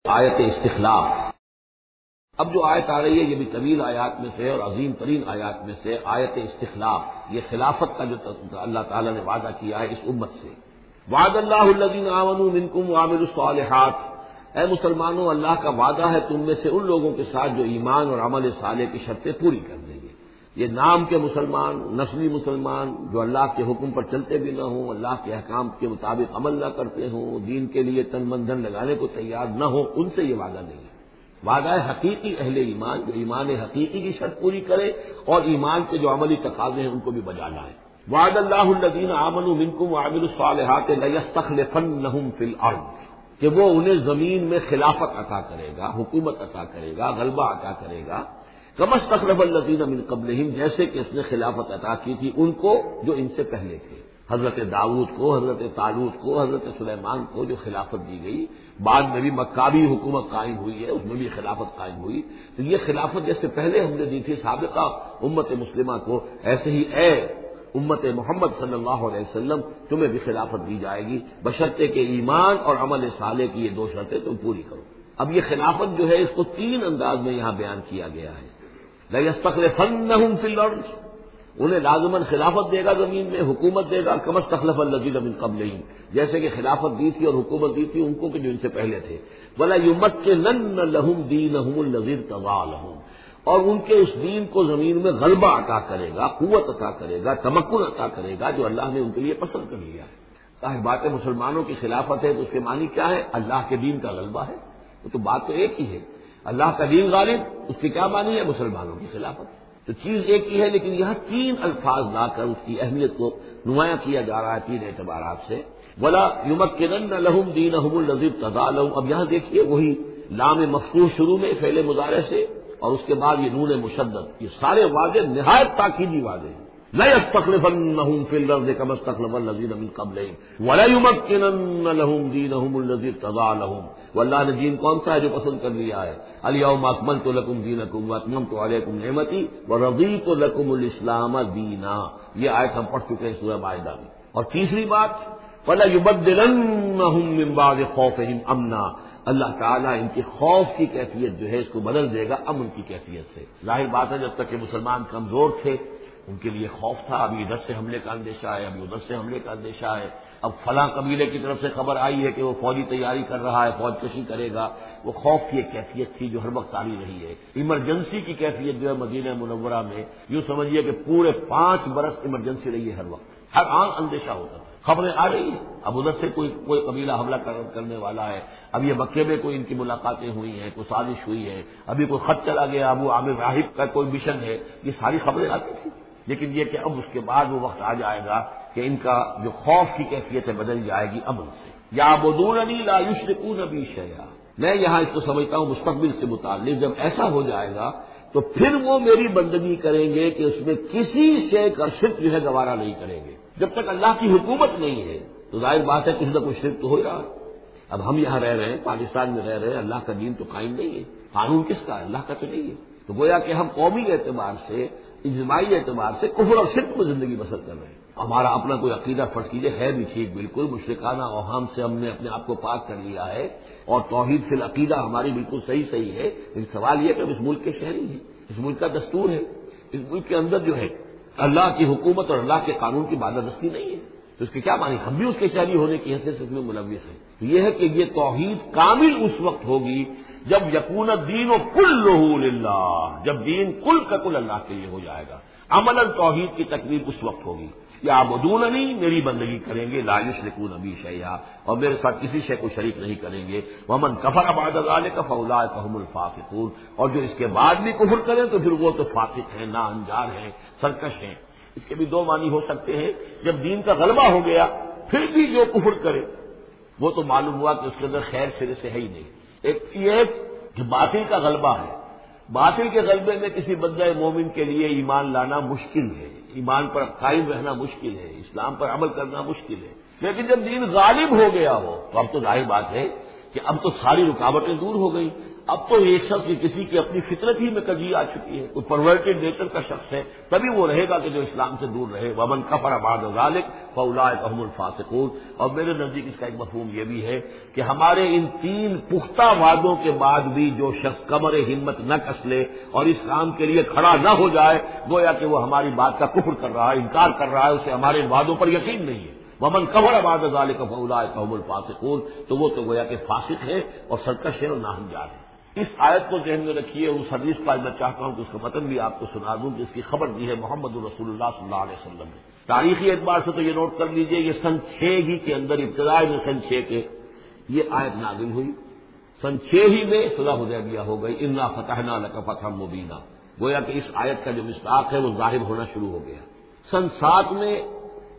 آیت استخلاف۔ اب جو آیت آ رہی ہے یہ بھی طویل آیات میں سے اور عظیم ترین آیات میں سے آیت استخلاف، یہ خلافت کا جو اللہ تعالیٰ نے وعدہ کیا ہے اس امت سے۔ وعد اللہ الذین آمنوا منکم وعملوا الصالحات، اے مسلمانوں اللہ کا وعدہ ہے تم میں سے ان لوگوں کے ساتھ جو ایمان اور عمل صالح کی شرطیں پوری کر دیں گے۔ یہ نام کے مسلمان، نسلی مسلمان جو اللہ کے حکم پر چلتے بھی نہ ہوں، اللہ کے احکام کے مطابق عمل نہ کرتے ہوں، دین کے لیے تن من دھن لگانے کو تیار نہ ہوں، ان سے یہ وعدہ نہیں ہے۔ وعدہ ہے حقیقی اہل ایمان جو ایمان حقیقی کی شرط پوری کرے اور ایمان کے جو عملی تقاضے ہیں ان کو بھی بجا لائے۔ وعد اللہ الذین آمنوا منکم وعملوا الصالحات لیستخلفنہم فی الارض، کہ وہ انہیں زمین میں خلافت عطا کرے گا، حکومت عطا کرے گا، غلبہ عطا کرے گا، کما استخلف الذین من قبلہم، جیسے کہ اس نے خلافت عطا کی تھی ان کو جو ان سے پہلے تھے، حضرت داؤد کو، حضرت طالوت کو، حضرت سلیمان کو جو خلافت دی گئی، بعد میں بھی مکابی حکومت قائم ہوئی ہے، اس میں بھی خلافت قائم ہوئی، تو یہ خلافت جیسے پہلے ہم نے دی تھی سابقہ امت مسلمہ کو، ایسے ہی اے امت محمد صلی اللہ علیہ وسلم تمہیں بھی خلافت دی جائے گی، بشرطے کہ ایمان اور عمل صالح کی یہ دو شرطیں تم پوری کرو۔ اب یہ خلافت جو ہے اس کو تین انداز میں یہاں بیان کیا گیا ہے۔ لَيَسْتَخْلِفَنَّهُمْ فِي الْأَرْضِ، انہیں لازماً خلافت دے گا زمین میں، حکومت دے گا، كَمَا اسْتَخْلَفَ الَّذِينَ مِن قَبْلِهِمْ، جیسے کہ خلافت دی تھی اور حکومت دی تھی ان کو کہ جو ان سے پہلے تھے۔ وَلَيُمَكِّنَنَّ لَهُمْ دِينَهُمُ الَّذِي ارْتَضَىٰ لَهُمْ، اور ان کے اس دین کو زمین میں غلبہ عطا کرے گا، قوت عطا کرے گا، تمکن عطا کرے گا جو اللہ نے ان کے لیے پسند کر لیا ہے۔ ظاہر بات ہے مسلمانوں کی خلافت ہے تو اس کے معنی کیا ہے؟ اللہ کے دین کا غلبہ ہے، وہ تو بات تو ایک ہی ہے، اللہ کا دین غالب، اس کی کیا معنی ہے؟ مسلمانوں کی خلافت۔ تو چیز ایک ہی ہے لیکن یہاں تین الفاظ لا کر اس کی اہمیت کو نمایاں کیا جا رہا ہے تین اعتبارات سے۔ وَلَا يُمَكِّنَنَّ لَهُمْ دِينَهُمُ الَّذِي ارْتَضَىٰ لَهُمْ، اب یہاں دیکھیے وہی لام مفتوح شروع میں فعل مضارع سے اور اس کے بعد یہ نون مشدد، یہ سارے وعدے نہایت تاکیدی وعدے ہیں۔ لَيَسْتَخْلِفَنَّهُمْ فِي الْأَرْضِ كَمَا اسْتَخْلَفَ الَّذِينَ مِن قَبْلِهِمْ وَلَيُمَكِّنَنَّ لَهُمْ دِينَهُمُ الَّذِي ارْتَضَىٰ لَهُمْ، واللہ نے دین کون سا ہے جو پسند کر لیا ہے؟ الْيَوْمَ أَكْمَلْتُ لَكُمْ دِينَكُمْ وَأَتْمَمْتُ عَلَيْكُمْ نِعْمَتِي وَرَضِيتُ لَكُمُ الْإِسْلَامَ دِينًا، یہ آیت ہم پڑھ چکے ہیں سورہ مائدہ میں۔ اور تیسری بات وَلَيُبَدِّلَنَّهُم مِّن بَعْدِ خَوْفِهِمْ أَمْنًا، اللہ تعالیٰ ان کے خوف کی کیفیت جو ہے اس کو بدل دے گا امن کی کیفیت سے۔ ظاہر بات ہے جب تک کہ مسلمان کمزور تھے ان کے لیے خوف تھا، ابھی ادھر سے حملے کا اندیشہ ہے، ابھی ادھر سے حملے کا اندیشہ ہے، اب فلاں قبیلے کی طرف سے خبر آئی ہے کہ وہ فوجی تیاری کر رہا ہے، فوج کشی کرے گا، وہ خوف کی ایک کیفیت تھی جو ہر وقت جاری رہی ہے۔ ایمرجنسی کی کیفیت جو ہے مدینہ منورہ میں یوں سمجھیے کہ پورے 5 برس ایمرجنسی رہی ہے، ہر وقت ہر آن اندیشہ ہوتا تھا، خبریں آ رہی ہیں اب ادھر سے کوئی قبیلہ حملہ کرنے والا ہے، اب یہ مکے میں کوئی ان کی ملاقاتیں ہوئی ہیں، کوئی سازش ہوئی ہے، ابھی کوئی خط چلا گیا، ابو عامر راہب کا کوئی مشن ہے، یہ ساری خبریں آتی تھیں۔ لیکن یہ کہ اب اس کے بعد وہ وقت آ جائے گا کہ ان کا جو خوف کی کیفیت ہے بدل جائے گی امن سے۔ یعبدوننی لا یشرکون بی شیئا، میں یہاں اس کو سمجھتا ہوں مستقبل سے متعلق، جب ایسا ہو جائے گا تو پھر وہ میری بندگی کریں گے کہ اس میں کسی شے کا شرک جو ہے گوارا نہیں کریں گے۔ جب تک اللہ کی حکومت نہیں ہے تو ظاہر بات ہے کسی نہ کوئی شرک تو ہو رہا ہے۔ اب ہم یہاں رہ رہے ہیں، پاکستان میں رہ رہے ہیں، اللہ کا دین تو قائم نہیں ہے، قانون کس کا ہے؟ اللہ کا تو نہیں ہے۔ تو گویا کہ ہم قومی اعتبار سے، اجتماعی اعتبار سے کفر اور شرک میں زندگی بسر کر رہے ہیں۔ ہمارا اپنا کوئی عقیدہ فرض کیجیے ہے بھی ٹھیک، بالکل مشرکانہ اوہام سے ہم نے اپنے آپ کو پاک کر لیا ہے اور توحید فی العقیدہ ہماری بالکل صحیح ہے، لیکن سوال یہ کہ ہم اس ملک کے شہری ہیں، اس ملک کا دستور ہے، اس ملک کے اندر جو ہے اللہ کی حکومت اور اللہ کے قانون کی بالادستی نہیں ہے، تو اس کے کیا معنی؟ ہم بھی اس کے شہری ہونے کی حیثیت سے اس میں ملوث ہیں۔ تو یہ ہے کہ یہ توحید کامل اس وقت ہوگی جب یکون الدین کلہ للہ، جب دین کل کا کل اللہ کے لیے ہو جائے گا۔ عملاً توحید کی تکمیل اس وقت ہوگی۔ یعبدوننی، میری بندگی کریں گے، لا یشرکون بی شیئا، اور میرے ساتھ کسی شے کو شریک نہیں کریں گے۔ ومن کفر بعد ذلک فاولئک هم الفاسقون، اور جو اس کے بعد بھی کفر کریں تو پھر وہ تو فاسق ہیں، ناانجار ہیں، سرکش ہیں۔ اس کے بھی دو معنی ہو سکتے ہیں، جب دین کا غلبہ ہو گیا پھر بھی جو کفر کرے وہ تو معلوم ہوا کہ اس کے اندر خیر سرے سے ہے ہی نہیں۔ ایک یہ کہ باطل کا غلبہ ہے، باطل کے غلبے میں کسی بندہ مومن کے لیے ایمان لانا مشکل ہے، ایمان پر قائم رہنا مشکل ہے، اسلام پر عمل کرنا مشکل ہے، لیکن جب دین غالب ہو گیا ہو تو اب تو ظاہر بات ہے کہ اب تو ساری رکاوٹیں دور ہو گئی، اب تو یہ شخص کسی کی اپنی فطرت ہی میں کجی آ چکی ہے، کوئی پرورٹڈ نیچر کا شخص ہے، تبھی وہ رہے گا کہ جو اسلام سے دور رہے۔ ومن کفر بعد ذلک فاولئک هم الفاسقون۔ اور میرے نزدیک اس کا ایک مفہوم یہ بھی ہے کہ ہمارے ان تین پختہ وعدوں کے بعد بھی جو شخص کمر ہمت نہ کس لے اور اس کام کے لیے کھڑا نہ ہو جائے، گویا کہ وہ ہماری بات کا کفر کر رہا ہے، انکار کر رہا ہے، اسے ہمارے ان وعدوں پر یقین نہیں ہے۔ ومن کفر بعد ذلک فاولئک هم الفاسقون، تو وہ تو گویا کہ فاسق ہے اور سرکش ہے اور ناہنجار ہے۔ اس آیت کو ذہن میں رکھیے، اس حدیث کا میں چاہتا ہوں کہ اس کا متن بھی آپ کو سنا دوں کہ اس کی خبر دی ہے محمد رسول اللہ صلی اللہ علیہ وسلم نے۔ تاریخی اعتبار سے تو یہ نوٹ کر لیجئے، یہ سن 6 ہی کے اندر، ابتدائی میں سن 6 کے یہ آیت نازل ہوئی، سن 6 ہی میں صلح حدیبیہ ہو گئی، انا فتحنا لک فتحا مبینا، گویا کہ اس آیت کا جو مصداق ہے وہ ظاہر ہونا شروع ہو گیا۔ سن 7 میں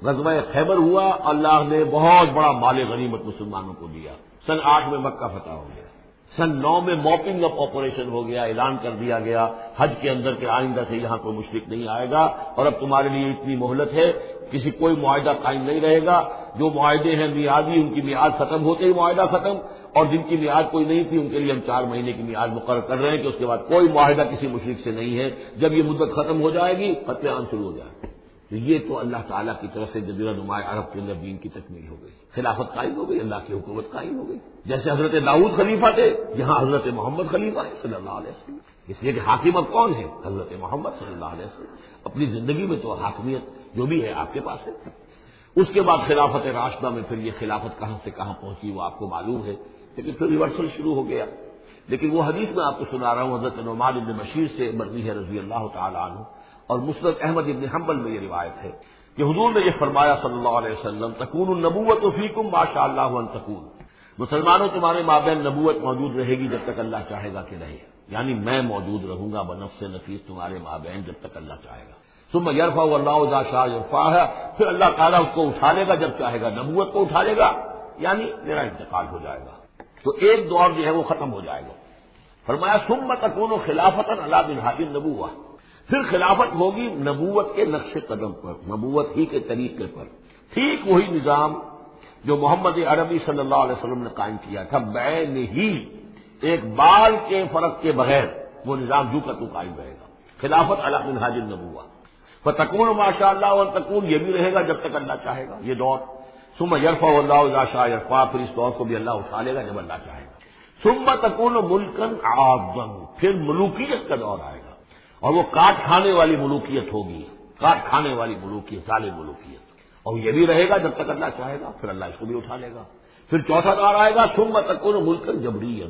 غزوہ خیبر ہوا، اللہ نے بہت بڑا مال غنیمت مسلمانوں کو دیا۔ سن 8 میں مکہ فتح ہو گیا۔ سن 9 میں موپنگ اپ آپریشن ہو گیا، اعلان کر دیا گیا حج کے اندر کہ آئندہ سے یہاں کوئی مشرک نہیں آئے گا، اور اب تمہارے لیے اتنی مہلت ہے، کسی کوئی معاہدہ قائم نہیں رہے گا، جو معاہدے ہیں میعادی ان کی میعاد ختم ہوتے ہی معاہدہ ختم، اور جن کی میعاد کوئی نہیں تھی ان کے لیے ہم 4 مہینے کی میعاد مقرر کر رہے ہیں کہ اس کے بعد کوئی معاہدہ کسی مشرک سے نہیں ہے، جب یہ مدت ختم ہو جائے گی قتل عام شروع ہو جائے گا۔ تو یہ تو اللہ تعالیٰ کی طرف سے جزیرہ نما عرب کے اندر دین کی تکمیل ہو گئی، خلافت قائم ہو گئی، اللہ کی حکومت قائم ہو گئی۔ جیسے حضرت داؤد خلیفہ تھے، یہاں حضرت محمد خلیفہ ہے صلی اللہ علیہ وسلم، اس لیے کہ حاکم اب کون ہے؟ حضرت محمد صلی اللہ علیہ وسلم۔ اپنی زندگی میں تو حاکمیت جو بھی ہے آپ کے پاس ہے۔ اس کے بعد خلافت راشدہ میں پھر یہ خلافت کہاں سے کہاں پہنچی وہ آپ کو معلوم ہے، لیکن پھر ریورسل شروع ہو گیا۔ لیکن وہ حدیث میں آپ کو سنا رہا ہوں، حضرت نعمان بن بشیر سے مروی ہے رضی اللہ تعالی عنہ، اور مسند احمد بن حنبل میں یہ روایت ہے کہ حضور نے یہ فرمایا صلی اللہ علیہ وسلم، تکون النبوۃ فیکم ما شاء اللہ ان تکون، مسلمانوں تمہارے مابین نبوت موجود رہے گی جب تک اللہ چاہے گا کہ رہے، یعنی میں موجود رہوں گا بنفس نفیس تمہارے مابین جب تک اللہ چاہے گا۔ ثم یرفع اللہ اذا شاء یرفعہ، پھر اللہ تعالیٰ اس کو اٹھا لے گا جب چاہے گا، نبوت کو اٹھا لے گا، یعنی میرا انتقال ہو جائے گا، تو ایک دور جو ہے وہ ختم ہو جائے گا۔ فرمایا ثم تکون خلافۃ علی منہاج النبوۃ، پھر خلافت ہوگی نبوت کے نقش قدم پر، نبوت ہی کے طریقے پر، ٹھیک وہی نظام جو محمد عربی صلی اللہ علیہ وسلم نے قائم کیا تھا، بین ہی ایک بال کے فرق کے بغیر وہ نظام جو کا تو قائم رہے گا، خلافت علی منہاج النبوۃ۔ فتکون ما شاء اللہ و تکون، یہ بھی رہے گا جب تک اللہ چاہے گا یہ دور۔ ثم یرفع اللہ اذا شاء یرفع، پھر اس دور کو بھی اللہ اٹھا لے گا جب اللہ چاہے گا۔ ثم تکون ملکا عاضا، پھر ملوکیت کا دور آئے گا، اور وہ کاٹ کھانے والی ملوکیت ہوگی، کاٹ کھانے والی ملوکیت، ظالم ملوکیت، اور یہ بھی رہے گا جب تک اللہ چاہے گا، پھر اللہ اس کو بھی اٹھا لے گا۔ پھر چوتھا دور آئے گا ثم تکون ملکا جبریا،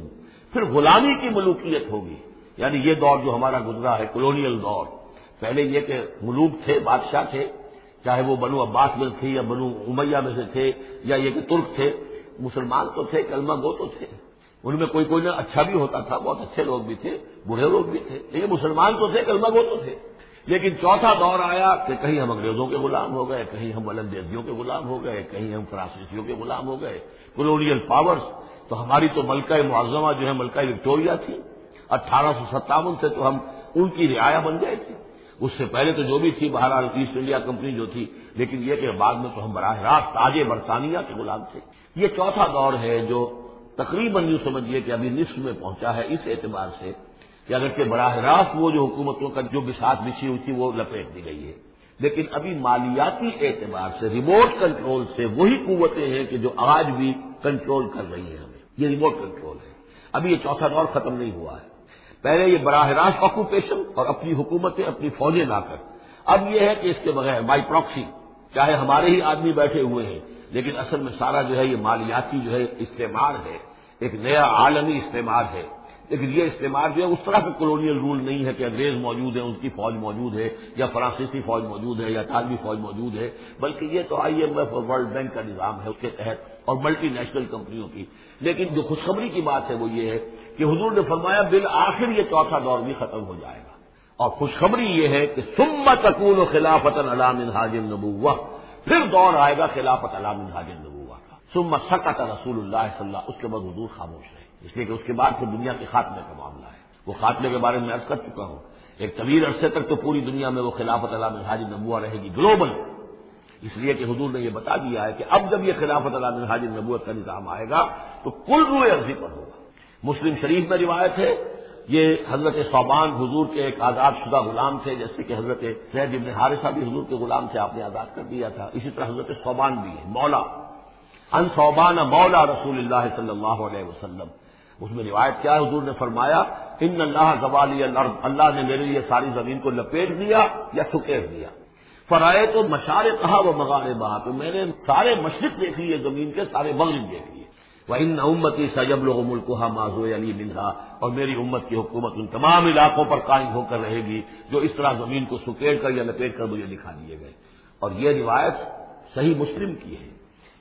پھر غلامی کی ملوکیت ہوگی، یعنی یہ دور جو ہمارا گزرا ہے کولونیل دور، پہلے یہ کہ ملوک تھے، بادشاہ تھے، چاہے وہ بنو عباس میں تھے یا بنو امیہ میں سے تھے، یا یہ کہ ترک تھے، مسلمان تو تھے، کلمہ گو تو تھے، ان میں کوئی کوئی نہ اچھا بھی ہوتا تھا، بہت اچھے لوگ بھی تھے، برے لوگ بھی تھے، لیکن مسلمان تو تھے، کلمہ گو تو تھے۔ لیکن چوتھا دور آیا کہ کہیں ہم انگریزوں کے غلام ہو گئے، کہیں ہم ولندیزیوں کے غلام ہو گئے، کہیں ہم فرانسیسیوں کے غلام ہو گئے، کولونیل پاورز۔ تو ہماری تو ملکہ معظمہ جو ہے ملکہ وکٹوریہ تھی، 1857 سے تو ہم ان کی رعایا بن گئے تھے، اس سے پہلے تو جو بھی تھی بہرحال ایسٹ انڈیا کمپنی جو تھی، لیکن یہ کہ بعد میں تو ہم براہ راست تاج برطانیہ کے غلام تھے۔ یہ چوتھا دور ہے جو تقریباً یوں سمجھیے کہ ابھی نصف میں پہنچا ہے، اس اعتبار سے کہ اگرچہ براہ راست وہ جو حکومتوں کا جو بساط بچھی ہوئی تھی وہ لپیٹ دی گئی ہے، لیکن ابھی مالیاتی اعتبار سے ریموٹ کنٹرول سے وہی قوتیں ہیں کہ جو آج بھی کنٹرول کر رہی ہیں ہمیں، یہ ریموٹ کنٹرول ہے۔ ابھی یہ چوتھا دور ختم نہیں ہوا ہے، پہلے یہ براہ راست آکوپیشن اور اپنی حکومتیں اپنی فوجیں لا کر، اب یہ ہے کہ اس کے بغیر بائی پراکسی، چاہے ہمارے ہی آدمی بیٹھے ہوئے ہیں، لیکن اصل میں سارا جو ہے یہ مالیاتی جو ہے استعمار ہے، ایک نیا عالمی استعمار ہے۔ لیکن یہ استعمار جو ہے اس طرح کا کولونیل رول نہیں ہے کہ انگریز موجود ہے، ان کی فوج موجود ہے، یا فرانسیسی فوج موجود ہے، یا اطالوی فوج موجود ہے، بلکہ یہ تو IMF اور ورلڈ بینک کا نظام ہے اس کے تحت، اور ملٹی نیشنل کمپنیوں کی۔ لیکن جو خوشخبری کی بات ہے وہ یہ ہے کہ حضور نے فرمایا بالآخر یہ چوتھا دور بھی ختم ہو جائے گا، اور خوشخبری یہ ہے کہ ثم تکون خلافۃ علی منہاج النبوۃ، پھر دور آئے گا خلافت علی منہاج النبوۃ کا۔ ثم سکت رسول اللہ صلی اللہ علیہ وسلم، اس کے بعد حضور خاموش رہے، اس لیے کہ اس کے بعد پھر دنیا کے خاتمے کا معاملہ ہے۔ وہ خاتمے کے بارے میں عرض کر چکا ہوں، ایک طویل عرصے تک تو پوری دنیا میں وہ خلافت علی منہاج النبوۃ رہے گی گلوبل، اس لیے کہ حضور نے یہ بتا دیا ہے کہ اب جب یہ خلافت علی منہاج النبوت کا نظام آئے گا تو کل روئے عرضی پر ہوگا۔ مسلم شریف میں روایت ہے، یہ حضرت ثوبان حضور کے ایک آزاد شدہ غلام تھے، جیسے کہ حضرت زید بن حارثہ بھی حضور کے غلام سے آپ نے آزاد کر دیا تھا، اسی طرح حضرت ثوبان بھی ہے مولا، ان ثوبان مولا رسول اللہ صلی اللہ علیہ وسلم۔ اس میں روایت کیا ہے، حضور نے فرمایا ان اللہ زوالی الارض، اللہ نے میرے لیے ساری زمین کو لپیٹ دیا یا سکیڑ دیا، فرائے تو مشارقہا و مغاربہا، تو میں نے سارے مشرق دیکھ لیے زمین کے، سارے مغرب دیکھ لیے، وَإِنَّ أُمَّتِي سَيَبْلُغُ مُلْكُهَا مَا زُوِيَ لِي مِنْهَا، اور میری امت کی حکومت ان تمام علاقوں پر قائم ہو کر رہے گی جو اس طرح زمین کو سکیڑ کر یا لپیٹ کر مجھے دکھا دیے گئے۔ اور یہ روایت صحیح مسلم کی ہے۔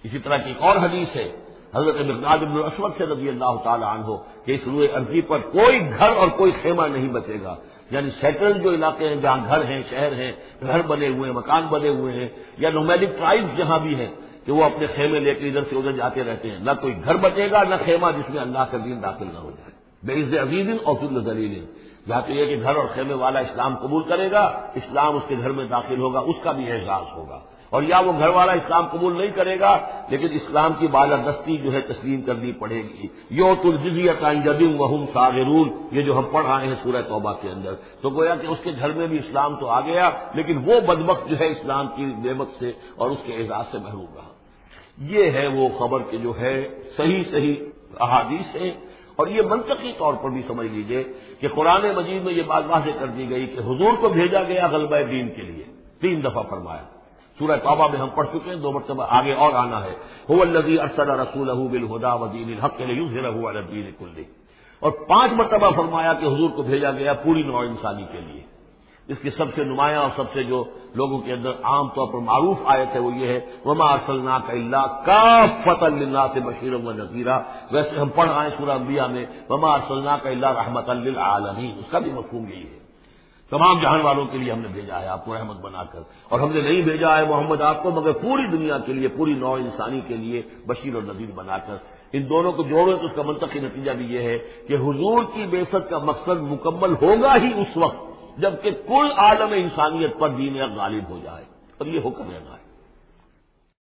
اسی طرح کی ایک اور حدیث ہے حضرت مقداد بن الاسود سے رضی اللہ تعالی عنہ کہ اس روئے ارضی پر کوئی گھر اور کوئی خیمہ نہیں بچے گا، یعنی سیٹل جو علاقے ہیں جہاں گھر ہیں، شہر ہیں، گھر بنے ہوئے ہیں، مکان بنے ہوئے ہیں، یا نومیڈک ٹرائبز جہاں بھی ہیں کہ وہ اپنے خیمے لے کے ادھر سے ادھر جاتے رہتے ہیں، نہ کوئی گھر بچے گا نہ خیمہ جس میں اللہ کا دین داخل نہ ہو جائے۔ بعز عزیز اور ذل ذلیل، یا تو یہ کہ گھر اور خیمے والا اسلام قبول کرے گا، اسلام اس کے گھر میں داخل ہوگا، اس کا بھی اعزاز ہوگا، اور یا وہ گھر والا اسلام قبول نہیں کرے گا لیکن اسلام کی بالادستی جو ہے تسلیم کرنی پڑے گی۔ یؤتوا الجزیۃ عن ید وہم صاغرون، یہ جو ہم پڑھ رہے ہیں سورہ توبہ کے اندر، تو گویا کہ اس کے گھر میں بھی اسلام تو آ گیا لیکن وہ بدبخت جو ہے اسلام کی نعمت سے اور اس کے اعزاز سے محروم رہا۔ یہ ہے وہ خبر کہ جو ہے صحیح احادیث ہیں، اور یہ منطقی طور پر بھی سمجھ لیجئے کہ قرآن مجید میں یہ بات واضح کر دی گئی کہ حضور کو بھیجا گیا غلبہ دین کے لیے، 3 دفعہ فرمایا۔ سورہ توبہ میں ہم پڑھ چکے ہیں، 2 مرتبہ آگے اور آنا ہے، هو الذی ارسل رسولہ بالہدی ودین الحق لیظہرہ علی الدین کلہ، اور 5 مرتبہ فرمایا کہ حضور کو بھیجا گیا پوری نوع انسانی کے لیے۔ اس کی سب سے نمایاں اور سب سے جو لوگوں کے اندر عام طور پر معروف آیت ہے وہ یہ ہے وما ارسلناک الا کافۃ للناس بشیرا ونذیرا، ویسے ہم پڑھ رہے ہیں سورہ انبیاء میں وما ارسلناک الا رحمۃ للعالمین، اس کا بھی مفہوم یہی ہے، تمام جہان والوں کے لیے ہم نے بھیجا ہے آپ کو رحمت بنا کر، اور ہم نے نہیں بھیجا ہے محمد آپ کو مگر پوری دنیا کے لیے، پوری نوع انسانی کے لیے بشیر اور نذیر بنا کر۔ ان دونوں کو جوڑو تو اس کا منطقی نتیجہ بھی یہ ہے کہ حضور کی بعثت کا مقصد مکمل ہوگا ہی اس وقت جبکہ کل عالم انسانیت پر دین حق غالب ہو جائے، اور یہ ہو کر رہنا ہے۔